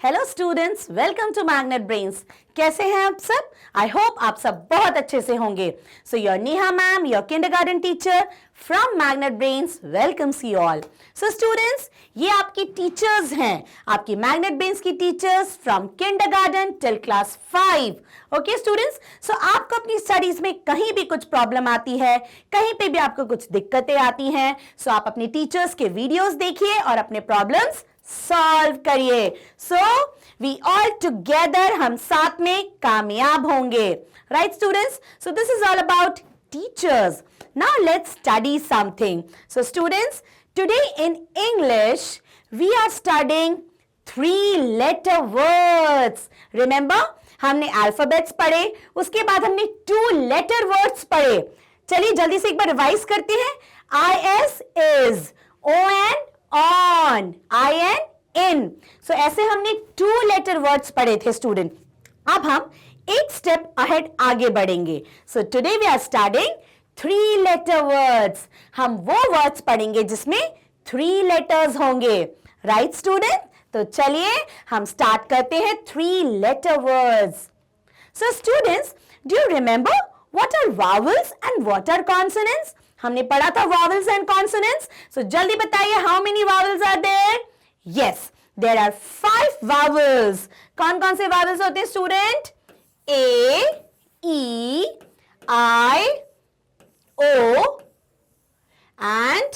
Hello students, welcome to Magnet Brains. कैसे हैं आप सब? आई होप आप सब बहुत अच्छे से होंगे। So your Neha ma'am, your kindergarten teacher from Magnet Brains welcomes you all. So students, ये आपकी टीचर्स हैं, आपकी मैग्नेट ब्रेन्स की teachers from kindergarten till class 5। Okay students, so आपको अपनी स्टडीज में कहीं भी कुछ प्रॉब्लम आती है, कहीं पे भी आपको कुछ दिक्कतें आती हैं, सो आप अपनी टीचर्स के वीडियोस देखिए और अपने प्रॉब्लम्स सॉल्व करिए। सो वी ऑल टुगेदर, हम साथ में कामयाब होंगे। Right students, so this is all about teachers. Now let's study something. So students, today in English we are studying 3-letter words। Remember, हमने अल्फाबेट्स पढ़े, उसके बाद हमने 2-letter words पढ़े। चलिए जल्दी से एक बार रिवाइज करते हैं। IS is, ON on, IN in। सो ऐसे हमने 2-letter words पढ़े थे स्टूडेंट। अब हम एक स्टेप अहेड आगे बढ़ेंगे। So today we are studying 3-letter words। हम वो वर्ड्स पढ़ेंगे जिसमें 3 letters होंगे। Right student? तो चलिए हम स्टार्ट करते हैं 3-letter words। So students, do you remember what are vowels and what are consonants? हमने पढ़ा था vowels and consonants। सो जल्दी बताइए, how many vowels are there? Yes, there are 5 vowels। कौन कौन से vowels होते हैं student? A, E, I, O and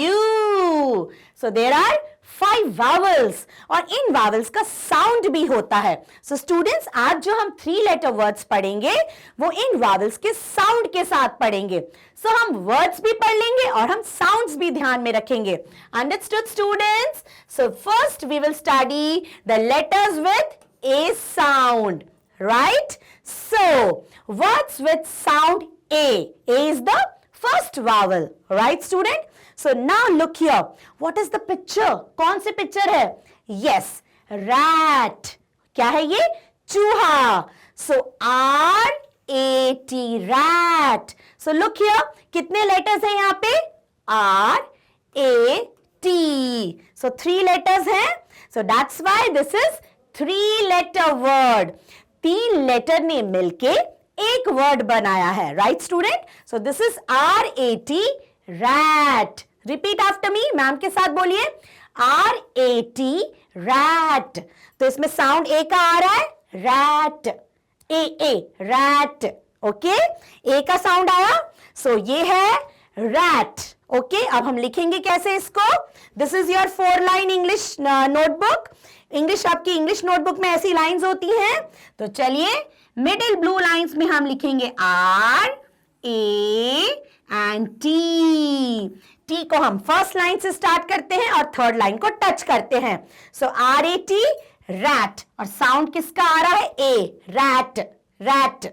U। So there are 5 vowels और इन vowels का sound भी होता है। So students, आज जो हम 3-letter words पढ़ेंगे वो इन vowels के sound के साथ पढ़ेंगे। So हम words भी पढ़ लेंगे और हम sounds भी ध्यान में रखेंगे। Understood students? So first we will study the letters with A sound, right? So words with sound A. A is the first vowel, right student? So now look here. What is the picture? कौन सी picture है? Yes, rat. क्या है ये? चूहा. So R-A-T, rat. So look here. कितने letters हैं यहाँ पे? R-A-T. So 3 letters हैं. So that's why this is 3-letter word. 3 letter ने मिलके एक word बनाया है. Right student? So this is R-A-T, rat. Repeat after me, ma'am के साथ बोलिए। R-A-T, rat। तो इसमें साउंड ए का आ रहा है, rat। ए rat। ओके, ए का साउंड आया, सो ये है rat। ओके, अब हम लिखेंगे कैसे इसको? This is your 4-line English notebook. English, आपकी इंग्लिश नोटबुक में ऐसी लाइंस होती हैं। तो चलिए, मिडिल ब्लू लाइंस में हम लिखेंगे R, A and T। T को हम फर्स्ट लाइन से स्टार्ट करते हैं और थर्ड लाइन को टच करते हैं। सो R-A-T, रैट, और साउंड किसका आ रहा है? A, rat, rat.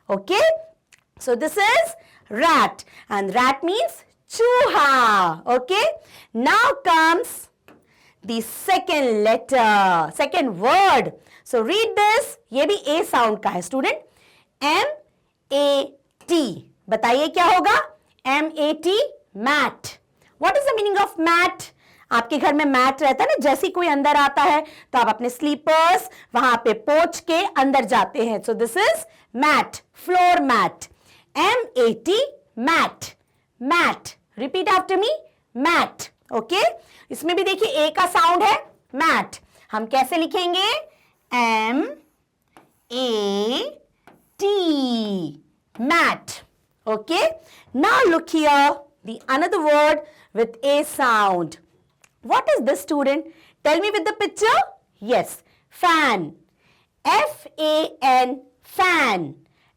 Okay, so this is rat and rat means चूहा। Okay, now comes the second letter, second word. So read this. ये भी ए साउंड का है स्टूडेंट। M-A-T। बताइए क्या होगा? M-A-T, mat. What is the meaning of mat? आपके घर में मैट रहता है ना, जैसे कोई अंदर आता है तो आप अपने स्लीपर्स वहां पे पोंछ के अंदर जाते हैं। So this is mat, floor mat. M-A-T, mat, mat. Repeat after me, mat. Okay, इसमें भी देखिए ए का साउंड है, मैट। हम कैसे लिखेंगे? M-A-T, mat. Okay, now look here, the another word with A sound. What is this student? Tell me with the picture. Yes, fan. F-A-N, fan.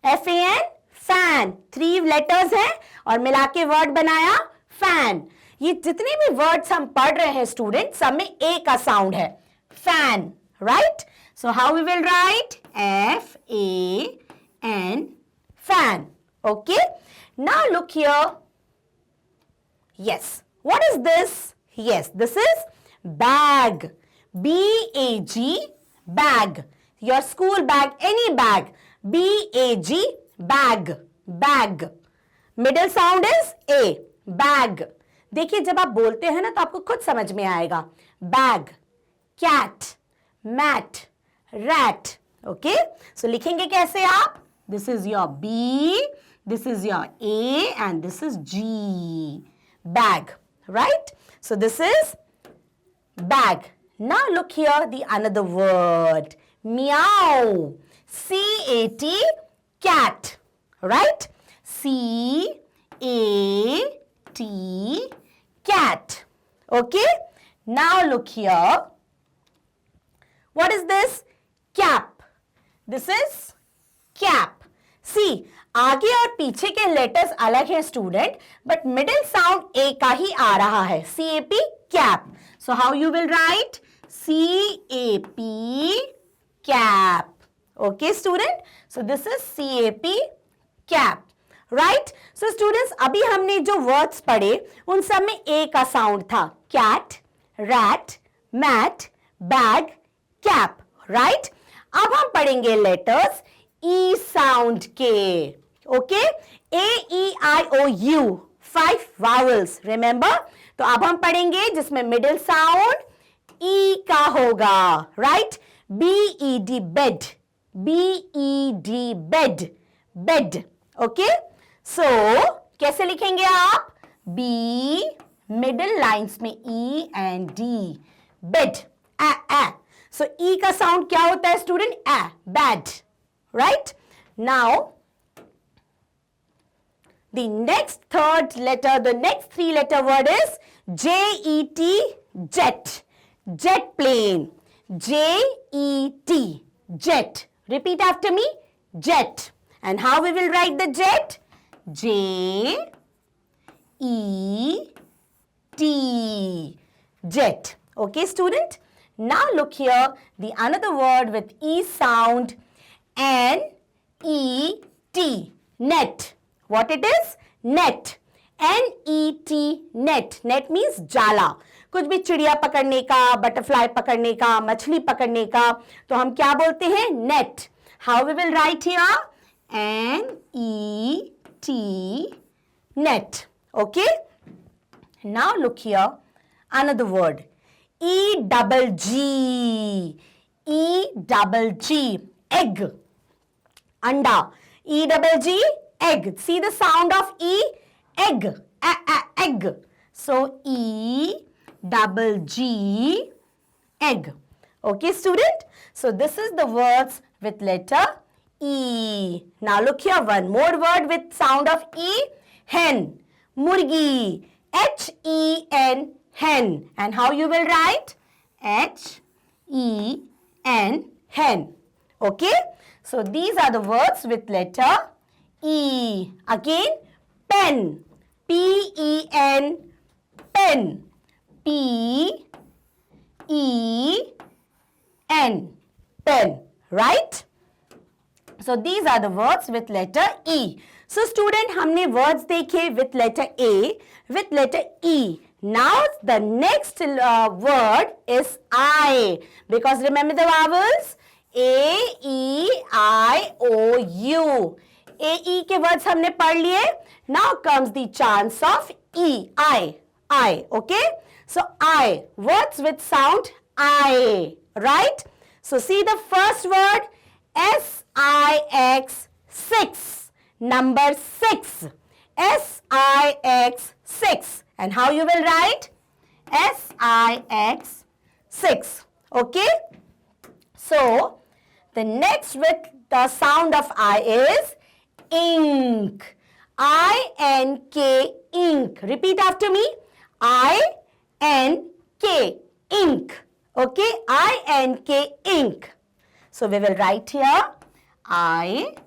F-A-N, fan. 3 letters हैं और मिला के word बनाया fan. ये जितने भी words हम पढ़ रहे हैं student, सब में A का sound है, fan, right? So how we will write? F-A-N, fan. Okay? Now look here. Yes. What is this? Yes, this is bag. B-A-G, bag. Your school bag, any bag. B-A-G, bag, bag. Middle sound is A, bag. देखिए जब आप बोलते हैं ना तो आपको खुद समझ में आएगा। Bag, cat, mat, rat. Okay, so लिखेंगे कैसे आप? This is your B, this is your A, and this is G. Bag, right? So this is bag. Now look here, the another word. Meow. C-A-T, cat, right? C-A-T, cat. Okay? Now look here. What is this? Cap. This is cap. See, आगे और पीछे के letters अलग हैं student, but middle sound ए का ही आ रहा है. CAP, cap. So how you will write? CAP, cap. Okay, student? So this is CAP, cap. Right? So students, अभी हमने जो words पढ़े उन सब में A का साउंड था. Cat, rat, mat, bag, cap. Right? अब हम पढ़ेंगे लेटर्स E साउंड के. Okay, A-E-I-O-U, 5 vowels. रिमेंबर? तो अब हम पढ़ेंगे जिसमें मिडिल साउंड E का होगा. Right? B-E-D, bed. B-E-D, bed. Bed. Okay, so कैसे लिखेंगे आप? B, मिडिल लाइन्स में E एंड D. बेड. ए. सो E का साउंड क्या होता है स्टूडेंट? ए. Bad. Right? Now, the next third letter, the next 3-letter word is J-E-T, jet. Jet plane. J-E-T, jet. Repeat after me. Jet. And how we will write the jet? J-E-T, jet. Okay, student? Now look here, the another word with E sound. N-E-T, net. What it is? Net. N-E-T, net. Net means जाला. कुछ भी चिड़िया पकड़ने का, butterfly पकड़ने का, मछली पकड़ने का, तो हम क्या बोलते हैं? Net. How we will write here? N-E-T, net. Okay? Now look here, another word. E-double-G. E-double-G, egg. Anda. E-double-G, egg. See the sound of E? Egg. Egg. So, E-double-G, egg. Okay, student? So, this is the words with letter E. Now, look here. One more word with sound of E. Hen. Murgi. H-E-N. Hen. And how you will write? H-E-N. Hen. Okay? So, these are the words with letter E. Again, pen. P-E-N, pen. P-E-N, pen. Right? So, these are the words with letter E. So, student, हमने words देखे with letter A, with letter E. Now, the next word is I. Because remember the vowels? A-E-I-O-U. A-E के words हमने पढ़ लिए. Now comes the chance of E. I. Okay? So, I. Words with sound I. Right? So, see the first word. S-I-X. 6. Number 6. S-I-X. 6. And how you will write? S-I-X. 6. Okay? So, the next with the sound of I is ink. I-N-K, ink. Repeat after me. I-N-K, ink. Okay? I-N-K, ink. So, we will write here I-N-K,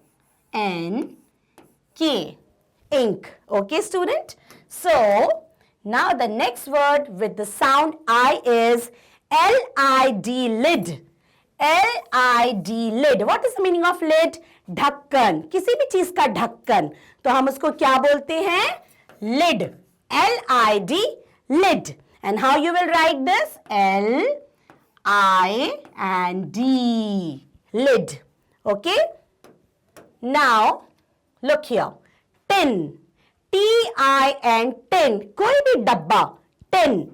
ink. Okay, student? So, now the next word with the sound I is L-I-D, lid. L-I-D, lid. What is the meaning of lid? ढक्कन. किसी भी चीज का ढक्कन. तो हम उसको क्या बोलते हैं? Lid. L-I-D, lid. And how you will write this? L-I-D, lid. Okay? Now, look here. Tin. T-I-N, tin. कोई भी डब्बा. Tin.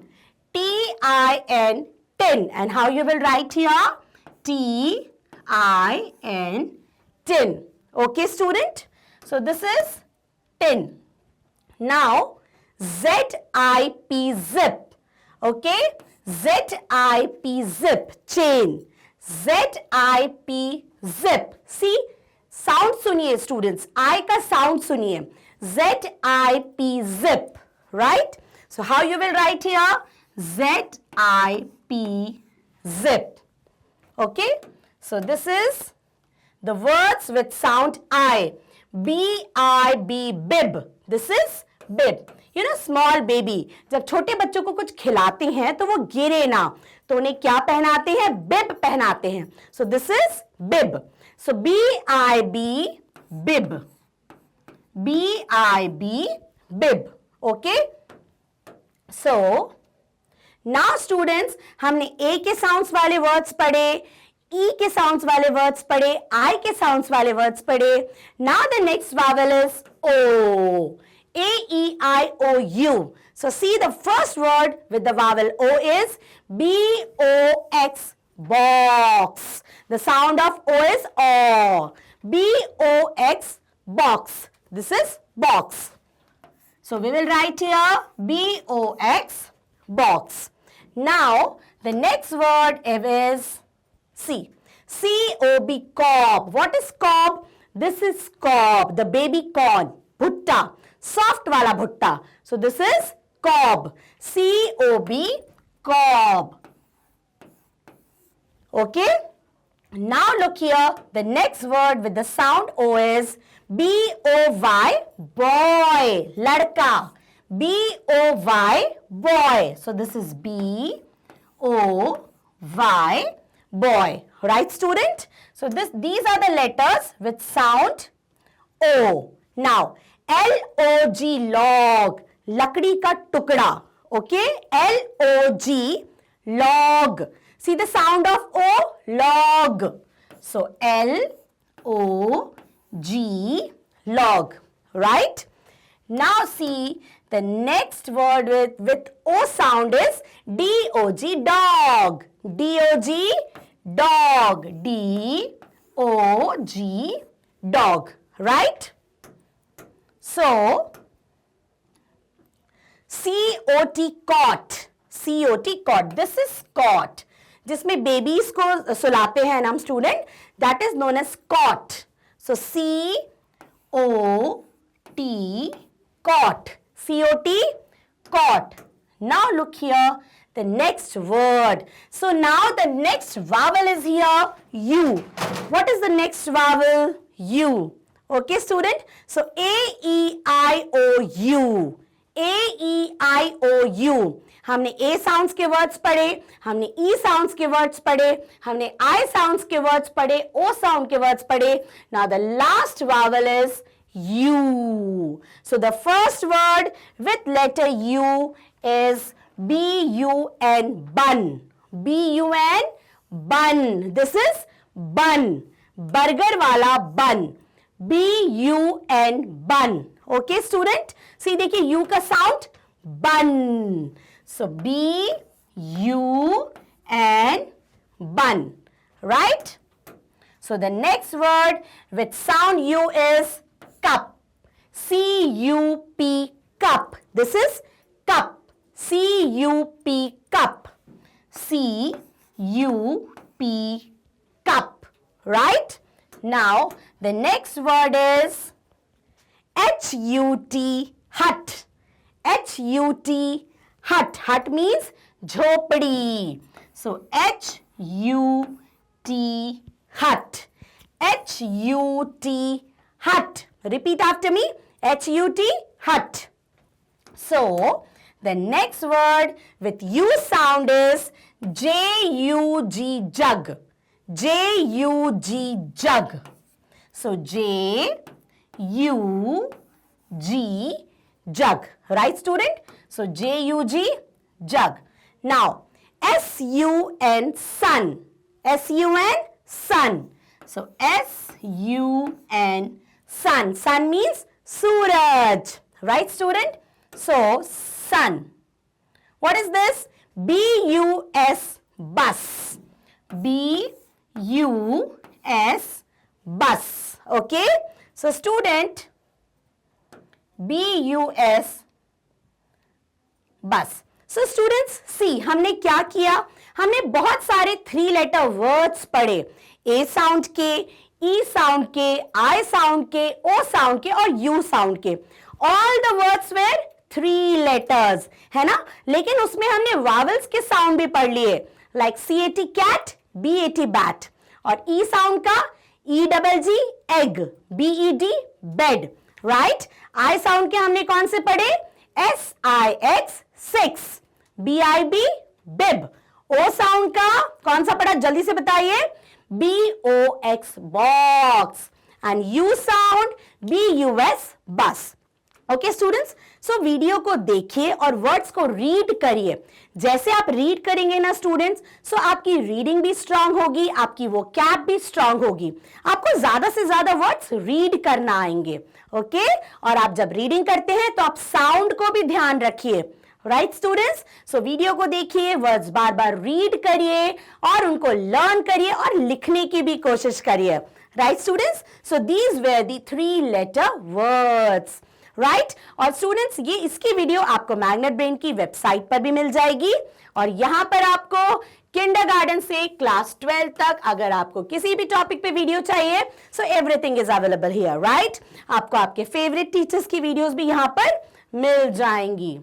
T-I-N, tin. And how you will write here? T-I-N, tin. Okay, student? So this is tin. Now, Z-I-P, zip. Okay? Z-I-P, zip, chain. Z-I-P, zip. See? Sound सुनिए students. I का sound सुनिए. Z-I-P, zip. Right? So how you will write here? Z-I-P, zip. Okay? So this is the words with sound I. B-I-B, bib. This is bib. You know, small baby. जब छोटे बच्चों को कुछ खिलाते हैं तो वो गिरे ना, तो उन्हें क्या पहनाते हैं? बिब पहनाते हैं. So this is bib. So B-I-B, bib. B-I-B, bib. Okay? So now students, हमने A के sounds वाले words पढ़े, E के sounds वाले words पढ़े, I के sounds वाले words पढ़े. Now the next vowel is O. A-E-I-O-U. So see, the first word with the vowel O is B-O-X, box. The sound of O is O. B-O-X, box. This is box. So we will write here B-O-X, box. Now the next word is C. C-O-B, cob. What is cob? This is cob, the baby corn. Bhutta. Soft wala bhutta. So this is cob. C-O-B, cob. Okay? Now look here. The next word with the sound O is B-O-Y, boy. Ladka. B-O-Y, boy. So this is B-O-Y, boy. Right, student? So these are the letters with sound O. Now, L-O-G, log. लकड़ी का टुकड़ा. Okay? L-O-G, log. See the sound of O? Log. So L-O-G, log. Right? Now see, the next word with O sound is D-O-G, dog. D-O-G, dog. D-O-G, dog. Right? So, C-O-T, cot. C-O-T, cot. This is cot. जिसमें babies को सुलाते हैं ना हम student, that is known as cot. So C-O-T, cot. C-O-T, cot. Now look here, the next word. So now the next vowel is here, U. What is the next vowel? U. Okay, student? So A-E-I-O-U. A-E-I-O-U. हमने A sounds के words पढ़े, हमने E sounds के words पढ़े, हमने I sounds के words पढ़े, O sound के words पढ़े. Now the last vowel is U. So the first word with letter U is B-U-N, bun. B-U-N, bun. This is bun. Burger वाला bun. B-U-N, bun. Okay, student? See, देखिए U का sound bun. So B-U-N, bun. Right? So the next word with sound U is cup. C-U-P, cup. This is cup. C-U-P, cup. C-U-P, cup. Right? Now, the next word is H-U-T, hut. H-U-T, hut. Hut means jhopadi. So, H-U-T, hut. H-U-T, hut. Repeat after me. H-U-T, hut. So, the next word with U sound is J-U-G, jug. J-U-G, jug. So, J-U-G, jug. Right, student? So, J-U-G, jug. Now, S-U-N, sun. S-U-N, sun. So, S-U-N, sun. Sun means Suraj. Right, student? So, sun. What is this? B-U-S, bus. B-U-S, B-U-S, bus. Okay? So student, B-U-S, bus. So students, see, हमने क्या किया? हमने बहुत सारे 3 letter words पढ़े. A sound के, E sound के, I sound के, O sound के और U sound के. All the words were 3 letters, है ना? लेकिन उसमें हमने vowels के sound भी पढ़ लिए. Like C-A-T cat, B-A-T bat. और E sound का E-double-G egg, B-E-D bed. Right? I sound के हमने कौन से पढ़े? S-I-X six, B-I-B bib. O sound का कौन सा पढ़ा? जल्दी से बताइए. B-O-X box. And U sound B-U-S bus. Okay students, so video को देखिए और वर्ड्स को रीड करिए. जैसे आप रीड करेंगे ना स्टूडेंट्स, सो आपकी रीडिंग भी स्ट्रांग होगी, आपकी वो कैप भी स्ट्रांग होगी. आपको ज्यादा से ज्यादा वर्ड्स रीड करना आएंगे. ओके और आप जब रीडिंग करते हैं तो आप साउंड को भी ध्यान रखिए. राइट स्टूडेंट्स, सो वीडियो को देखिए, वर्ड्स बार बार रीड करिए और उनको लर्न करिए और लिखने की भी कोशिश करिए. Right students, so these where the 3 letter words. Right और स्टूडेंट्स, ये इसकी वीडियो आपको मैग्नेट ब्रेन की वेबसाइट पर भी मिल जाएगी. और यहां पर आपको किंडरगार्टन से क्लास 12 तक अगर आपको किसी भी टॉपिक पे वीडियो चाहिए, so everything is available here. Right, आपको आपके फेवरेट टीचर्स की वीडियोस भी यहां पर मिल जाएंगी.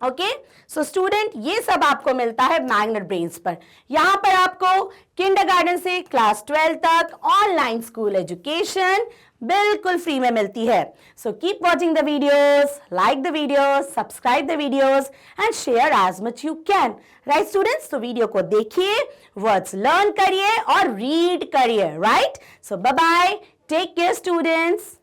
ओके सो स्टूडेंट, ये सब आपको मिलता है मैग्नेट ब्रेन्स पर. यहां पर आपको किंडरगार्टन से क्लास 12 तक ऑनलाइन स्कूल एजुकेशन बिल्कुल फ्री में मिलती है. So keep watching the videos, like the videos, subscribe the videos and share as much you can. Right students, तो वीडियो को देखिए, वर्ड्स लर्न करिए और रीड करिए. Right, so bye bye, take care students.